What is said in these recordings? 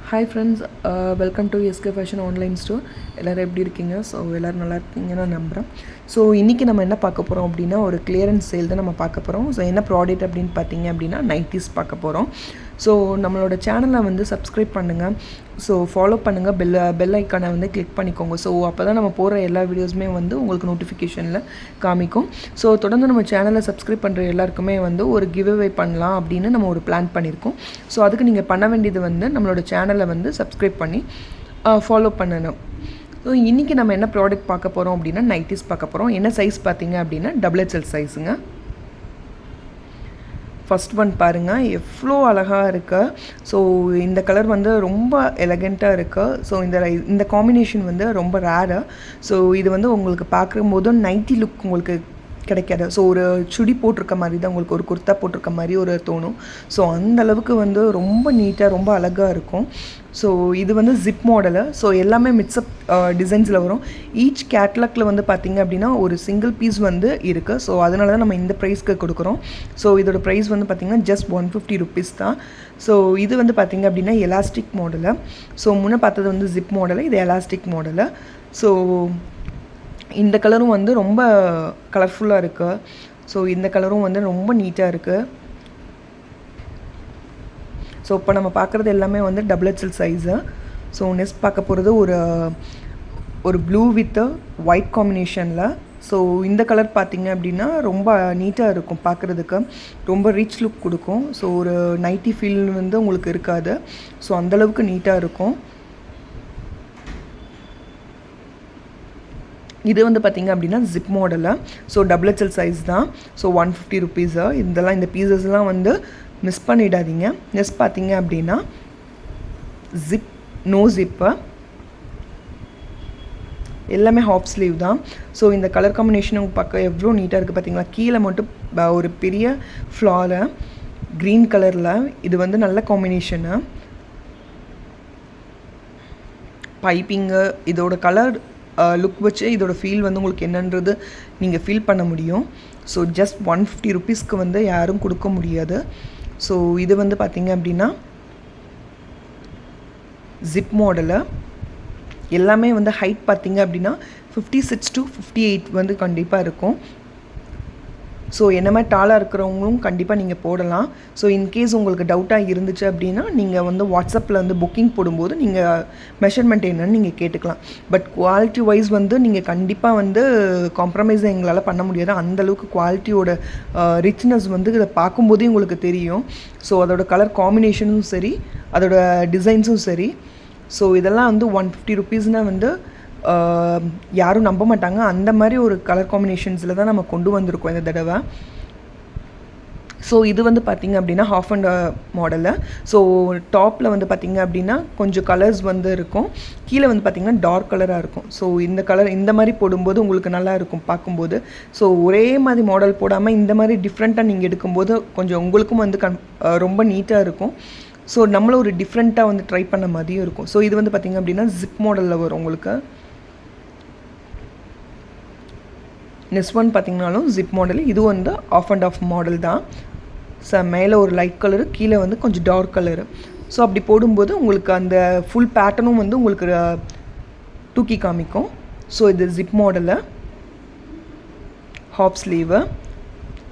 Hi friends, welcome to SK fashion online store. எல்லோரும் எப்படி இருக்கீங்க? ஸோ எல்லோரும் நல்லா இருக்கீங்கன்னு நான் நம்புகிறேன். ஸோ இன்றைக்கி நம்ம என்ன பார்க்க போகிறோம் அப்படின்னா, ஒரு கிளியரன்ஸ் சேல் தான் நம்ம பார்க்க போகிறோம். ஸோ என்ன ப்ராடக்ட் அப்படின்னு பார்த்தீங்க அப்படின்னா, நைட்டிஸ் பார்க்க போகிறோம். ஸோ நம்மளோட சேனலை வந்து சப்ஸ்கிரைப் பண்ணுங்கள். ஸோ ஃபாலோ பண்ணுங்கள், பெல் ஐக்கானை வந்து கிளிக் பண்ணிக்கோங்க. ஸோ அப்போ தான் நம்ம போகிற எல்லா வீடியோஸுமே வந்து உங்களுக்கு நோட்டிஃபிகேஷனில் காமிக்கும். ஸோ தொடர்ந்து நம்ம சேனலை சப்ஸ்கிரைப் பண்ணுற எல்லாருக்குமே வந்து ஒரு கிவ் அவே பண்ணலாம் அப்படின்னு நம்ம ஒரு பிளான் பண்ணியிருக்கோம். ஸோ அதுக்கு நீங்கள் பண்ண வேண்டியது வந்து நம்மளோட சேனலை வந்து சப்ஸ்கிரைப் பண்ணி ஃபாலோ பண்ணணும். ஸோ இன்றைக்கி நம்ம என்ன ப்ராடக்ட் பார்க்க போகிறோம் அப்படின்னா, நைட்டிஸ் பார்க்க போகிறோம். என்ன சைஸ் பார்த்தீங்க அப்படின்னா, XXL சைஸுங்க. ஃபஸ்ட் ஒன் பாருங்கள், எவ்வளோ அழகாக இருக்குது. ஸோ இந்த கலர் வந்து ரொம்ப எலகண்ட்டாக இருக்குது. ஸோ இந்த காம்பினேஷன் வந்து ரொம்ப ரேரு. ஸோ இது வந்து உங்களுக்கு பார்க்கும் போதும் நைட்டி லுக் உங்களுக்கு கிடைக்காது. ஸோ ஒரு சுடி போட்டிருக்க மாதிரி தான் உங்களுக்கு, ஒரு குர்த்தா போட்டிருக்க மாதிரி ஒரு தோணும். ஸோ அந்த அளவுக்கு வந்து ரொம்ப நீட்டாக ரொம்ப அழகாக இருக்கும். ஸோ இது வந்து ஜிப் மாடலு. ஸோ எல்லாமே மிக்ஸ்அப் டிசைன்ஸில் வரும். ஈச் கேட்லாகில் வந்து பார்த்திங்க அப்படின்னா ஒரு சிங்கிள் பீஸ் வந்து இருக்குது. ஸோ அதனால தான் நம்ம இந்த ப்ரைஸ்க்கு கொடுக்குறோம். ஸோ இதோட ப்ரைஸ் வந்து பார்த்திங்கன்னா ஜஸ்ட் 150 ருபீஸ் தான். ஸோ இது வந்து பார்த்திங்க அப்படின்னா எலாஸ்டிக் மாடலு. ஸோ முன்னே பார்த்தது வந்து ஜிப் மாடலு, இது எலாஸ்டிக் மாடலு. ஸோ இந்த கலரும் வந்து ரொம்ப கலர்ஃபுல்லாக இருக்குது. ஸோ இந்த கலரும் வந்து ரொம்ப நீட்டாக இருக்குது. ஸோ இப்போ நம்ம பார்க்குறது எல்லாமே வந்து XXL சைஸு. ஸோ நெக்ஸ்ட் பார்க்க போகிறது ஒரு ப்ளூ வித் ஒயிட் காம்பினேஷனில். ஸோ இந்த கலர் பார்த்திங்க அப்படின்னா ரொம்ப நீட்டாக இருக்கும் பார்க்குறதுக்கு, ரொம்ப ரிச் லுக் கொடுக்கும். ஸோ ஒரு நைட்டி ஃபீல் வந்து உங்களுக்கு இருக்காது. ஸோ அந்தளவுக்கு நீட்டாக இருக்கும். இது வந்து பார்த்திங்க அப்படின்னா zip model. So XXL size தான். So 150 rupees. இந்த பீசஸ்லாம் வந்து மிஸ் பண்ணிடாதீங்க. நெக்ஸ்ட் பார்த்திங்க அப்படின்னா ஜிப், நோ ஜிப்பு, எல்லாமே ஹாஃப் ஸ்லீவ் தான். ஸோ இந்த கலர் காம்பினேஷனும் பார்க்க எவ்வளோ நீட்டாக இருக்குது பார்த்திங்களா. கீழே மட்டும் ஒரு பெரிய ஃப்ளாரு க்ரீன் கலரில். இது வந்து நல்ல காம்பினேஷனு. பைப்பிங்கு, இதோட கலர் லுக் வச்சு இதோட ஃபீல் வந்து உங்களுக்கு என்னன்றது நீங்கள் ஃபீல் பண்ண முடியும். ஸோ ஜஸ்ட் 150 ருபீஸ்க்கு வந்து யாரும் கொடுக்க முடியாது. ஸோ இது வந்து பார்த்திங்க அப்படின்னா ஜிப் மாடலு. எல்லாமே வந்து ஹைட் பார்த்திங்க அப்படின்னா 56 to 58 வந்து கண்டிப்பாக இருக்கும். ஸோ என்ன மாதிரி டாலாக இருக்கிறவங்களும் கண்டிப்பாக நீங்கள் போடலாம். ஸோ இன்கேஸ் உங்களுக்கு டவுட்டாக இருந்துச்சு அப்படின்னா நீங்கள் வந்து வாட்ஸ்அப்பில் வந்து புக்கிங் போடும்போது நீங்கள் மெஷர்மெண்ட் என்னன்னு நீங்கள் கேட்டுக்கலாம். பட் குவாலிட்டி வைஸ் வந்து நீங்கள் கண்டிப்பாக வந்து காம்ப்ரமைஸ் எங்களால் பண்ண முடியாது. அந்தளவுக்கு குவாலிட்டியோட ரிச்னஸ் வந்து இதை பார்க்கும்போதே உங்களுக்கு தெரியும். ஸோ அதோட கலர் காம்பினேஷனும் சரி, அதோட டிசைன்ஸும் சரி. ஸோ இதெல்லாம் வந்து 150 ருபீஸ்னால் வந்து யாரும் நம்ப மாட்டாங்க. அந்த மாதிரி ஒரு கலர் காம்பினேஷன்ஸில் தான் நம்ம கொண்டு வந்திருக்கோம் இந்த தடவை. ஸோ இது வந்து பார்த்திங்க அப்படின்னா ஹாஃப் அண்ட் மாடலு. ஸோ டாப்பில் வந்து பார்த்திங்க அப்படின்னா கொஞ்சம் கலர்ஸ் வந்து இருக்கும். கீழே வந்து பார்த்திங்கன்னா டார்க் கலராக இருக்கும். ஸோ இந்த கலர் இந்த மாதிரி போடும்போது உங்களுக்கு நல்லா இருக்கும் பார்க்கும்போது. ஸோ ஒரே மாதிரி மாடல் போடாமல் இந்த மாதிரி டிஃப்ரெண்ட்டாக நீங்கள் எடுக்கும்போது கொஞ்சம் உங்களுக்கும் வந்து ரொம்ப நீட்டாக இருக்கும். ஸோ நம்மளும் ஒரு டிஃப்ரெண்ட்டாக வந்து ட்ரை பண்ண மாதிரியும் இருக்கும். ஸோ இது வந்து பார்த்திங்க அப்படின்னா ஜிப் மாடலில் வரும் உங்களுக்கு. நெக்ஸ்ட் ஒன் பார்த்திங்கனாலும் ஜிப் மாடல். இது வந்து ஆஃப் அண்ட் ஆஃப் மாடல் தான். ஸோ மேலே ஒரு லைட் கலரு, கீழே வந்து கொஞ்சம் டார்க் கலரு. ஸோ அப்படி போடும்போது உங்களுக்கு அந்த ஃபுல் பேட்டர்னும் வந்து உங்களுக்கு தூக்கி காமிக்கும். ஸோ இது zip model, half sleeve.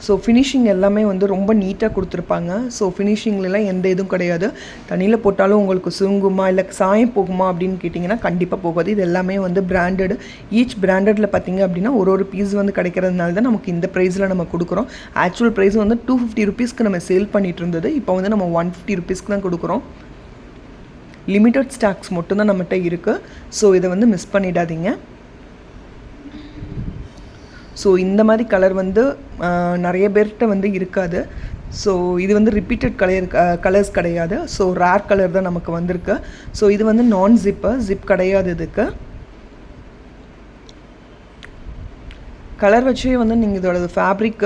So finishing எல்லாமே வந்து ரொம்ப நீட்டாக கொடுத்துருப்பாங்க. ஸோ ஃபினிஷிங்லாம் எந்த இதுவும் கிடையாது. தண்ணியில் போட்டாலும் உங்களுக்கு சுருங்குமா இல்லை சாயம் போகுமா அப்படின்னு கேட்டிங்கன்னா கண்டிப்பாக போகாது. இது எல்லாமே வந்து பிராண்டடு. ஈச் பிராண்டடில் பார்த்திங்க அப்படின்னா ஒரு பீஸ் வந்து கிடைக்கிறதுனால தான் நமக்கு இந்த ப்ரைஸில் நம்ம கொடுக்குறோம். ஆக்சுவல் ப்ரைஸ் வந்து 250 ருபீஸ்க்கு நம்ம சேல் பண்ணிகிட்டு இருந்தது. இப்போ வந்து நம்ம 150 ருபீஸ்க்கு தான் கொடுக்குறோம். லிமிட்டட் ஸ்டாக்ஸ் மட்டும்தான் நம்மகிட்ட இருக்குது. ஸோ இதை வந்து மிஸ் பண்ணிடாதீங்க. ஸோ இந்த மாதிரி கலர் வந்து நிறைய பேர்கிட்ட வந்து இருக்காது. ஸோ இது வந்து ரிப்பீட்டட் கலர்ஸ் கிடையாது. ஸோ ரேர் கலர் தான் நமக்கு வந்திருக்கு. ஸோ இது வந்து நான் ஜிப்பு, ஜிப் கிடையாது. இதுக்கு கலர் வச்சே வந்து நீங்கள் இதோட ஃபேப்ரிக்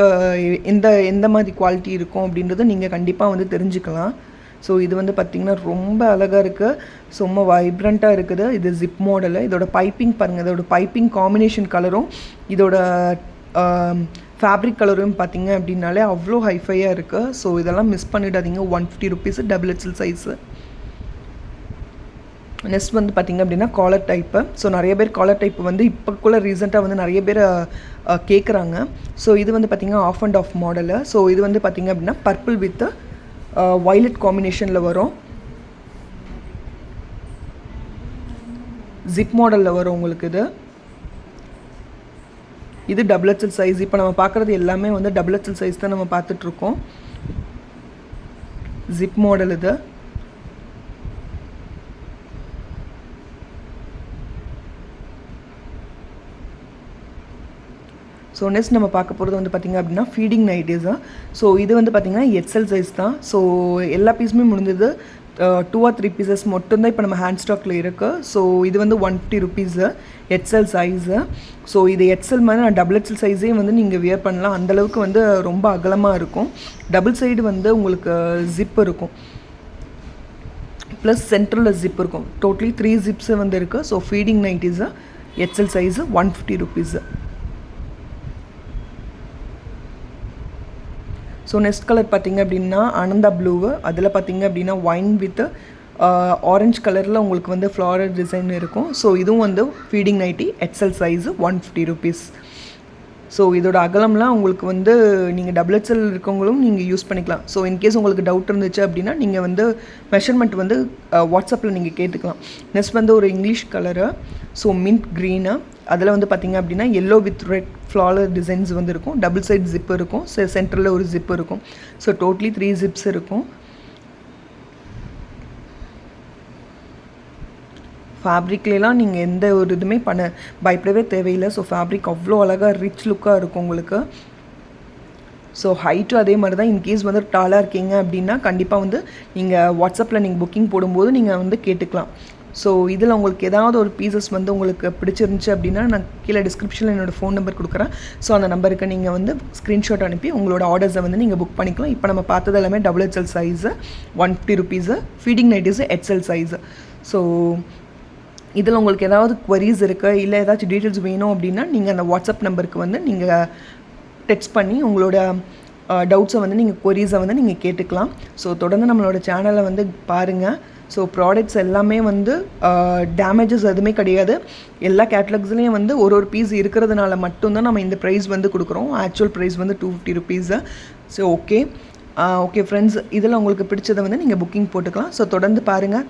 எந்த மாதிரி குவாலிட்டி இருக்கும் அப்படின்றத நீங்கள் கண்டிப்பாக வந்து தெரிஞ்சுக்கலாம். ஸோ இது வந்து பார்த்திங்கன்னா ரொம்ப அழகாக இருக்குது. ஸோ ரொம்ப வைப்ரண்ட்டாக இருக்குது. இது ஜிப் மாடலு. இதோட பைப்பிங் பாருங்கள், இதோட பைப்பிங் காம்பினேஷன் கலரும் இதோட ஃபேப்ரிக் கலரும் பார்த்திங்க அப்படின்னாலே அவ்வளோ ஹைஃபையாக இருக்குது. ஸோ இதெல்லாம் மிஸ் பண்ணிடாதீங்க. 150 ருபீஸு, XXL சைஸு. நெக்ஸ்ட் வந்து பார்த்திங்க அப்படின்னா காலர் டைப்பு. ஸோ நிறைய பேர் காலர் டைப் வந்து இப்போக்குள்ள ரீசெண்டாக வந்து நிறைய பேர் கேட்குறாங்க. ஸோ இது வந்து பார்த்திங்கன்னா half and half model. So இது வந்து பார்த்திங்க அப்படின்னா பர்பிள் வித் வயலட் காம்பினேஷனில் வரும். ஜிப் மாடலில் வரும் உங்களுக்கு. இது டபுள் எக்ஸல் சைஸ். இப்போ நம்ம பார்க்குறது எல்லாமே வந்து டபுள் எக்ஸல் சைஸ் தான் நம்ம பார்த்துட்ருக்கோம். ஜிப் மாடல் இது. ஸோ நெக்ஸ்ட் நம்ம பார்க்க போகிறது வந்து பார்த்திங்க அப்படின்னா ஃபீடிங் நைட்டிஸ் தான். ஸோ இது வந்து பார்த்திங்கன்னா எக்ஸல் சைஸ் தான். ஸோ எல்லா பீஸுமே முடிஞ்சது. 2 or 3 பீசஸ் மட்டும்தான் இப்போ நம்ம ஹேண்ட் ஸ்டாக்கில் இருக்குது. ஸோ இது வந்து 150 rupees எக்ஸல் சைஸு. ஸோ இது எக்ஸல் மாதிரி நான் டபுள் எக்ஸல் சைஸே வந்து நீங்கள் வியர் பண்ணலாம். அந்தளவுக்கு வந்து ரொம்ப அகலமாக இருக்கும். டபுள் சைடு வந்து உங்களுக்கு ஜிப் இருக்கும், ப்ளஸ் சென்ட்ரலில் ஜிப் இருக்கும். டோட்டலி 3 ஜிப்ஸு வந்து இருக்குது. So feeding nighties XL size 150 rupees. So next colour பார்த்திங்க அப்படின்னா அனந்தா ப்ளூவு. அதில் பார்த்திங்க அப்படின்னா ஒயின் வித் ஆரஞ்ச் கலரில் உங்களுக்கு வந்து ஃப்ளாரல் டிசைன் இருக்கும். ஸோ இதுவும் வந்து feeding nightie XL size 150 rupees. So இதோட அகலம்லாம் உங்களுக்கு வந்து நீங்கள் டபுள் எக்ஸல் இருக்கவங்களும் நீங்கள் யூஸ் பண்ணிக்கலாம். ஸோ இன்கேஸ் உங்களுக்கு டவுட் இருந்துச்சு அப்படின்னா நீங்கள் வந்து மெஷர்மெண்ட் வந்து வாட்ஸ்அப்பில் நீங்கள் கேட்டுக்கலாம். நெக்ஸ்ட் வந்து ஒரு English colour. So mint green. அதில் வந்து பார்த்திங்க அப்படின்னா yellow with red flower designs வந்து இருக்கும். டபுள் சைட் ஜிப் இருக்கும். சென்டரில் ஒரு ஜிப் இருக்கும். ஸோ டோட்டலி 3 ஜிப்ஸ் இருக்கும். ஃபேப்ரிக்லாம் நீங்கள் எந்த ஒரு இதுவுமே பயப்படவே தேவையில்லை. ஸோ ஃபேப்ரிக் அவ்வளோ அழகாக ரிச் லுக்காக இருக்கும் உங்களுக்கு. ஸோ ஹைட்டும் அதே மாதிரி தான். இன்கேஸ் வந்து டாலாக இருக்கீங்க அப்படின்னா கண்டிப்பாக வந்து நீங்கள் வாட்ஸ்அப்பில் நீங்கள் புக்கிங் போடும்போது நீங்கள் வந்து கேட்டுக்கலாம். ஸோ இதில் உங்களுக்கு ஏதாவது ஒரு பீசஸ் வந்து உங்களுக்கு பிடிச்சிருந்துச்சு அப்படின்னா நான் கீழே டிஸ்கிரிப்ஷனில் என்னோடய ஃபோன் நம்பர் கொடுக்குறேன். ஸோ அந்த நம்பருக்கு நீங்கள் வந்து ஸ்க்ரீன்ஷாட் அனுப்பி உங்களோட ஆர்டர்ஸை வந்து நீங்கள் புக் பண்ணிக்கலாம். இப்போ நம்ம பார்த்தது எல்லாமே double XL size 150 rupees. Feeding nighties XL size. So இதில் உங்களுக்கு ஏதாவது குவரிஸ் இருக்குது, இல்லை ஏதாச்சும் டீட்டெயில்ஸ் வேணும் அப்படின்னா நீங்கள் அந்த வாட்ஸ்அப் நம்பருக்கு வந்து நீங்கள் டெக்ஸ்ட் பண்ணி உங்களோட டவுட்ஸை வந்து நீங்கள் குவரிஸை வந்து நீங்கள் கேட்டுக்கலாம். ஸோ தொடர்ந்து நம்மளோட சேனலை வந்து பாருங்கள். ஸோ ப்ராடக்ட்ஸ் எல்லாமே வந்து டேமேஜஸ் எதுவுமே கிடையாது. எல்லா கேட்லாக்ஸ்லேயும் வந்து ஒரு பீஸ் இருக்கிறதுனால மட்டும்தான் நம்ம இந்த ப்ரைஸ் வந்து கொடுக்குறோம். ஆக்சுவல் ப்ரைஸ் வந்து 250 rupees. ஸோ ஓகே ஃப்ரெண்ட்ஸ், இதில் உங்களுக்கு பிடிச்சதை வந்து நீங்கள் புக்கிங் போட்டுக்கலாம். ஸோ தொடர்ந்து பாருங்கள்.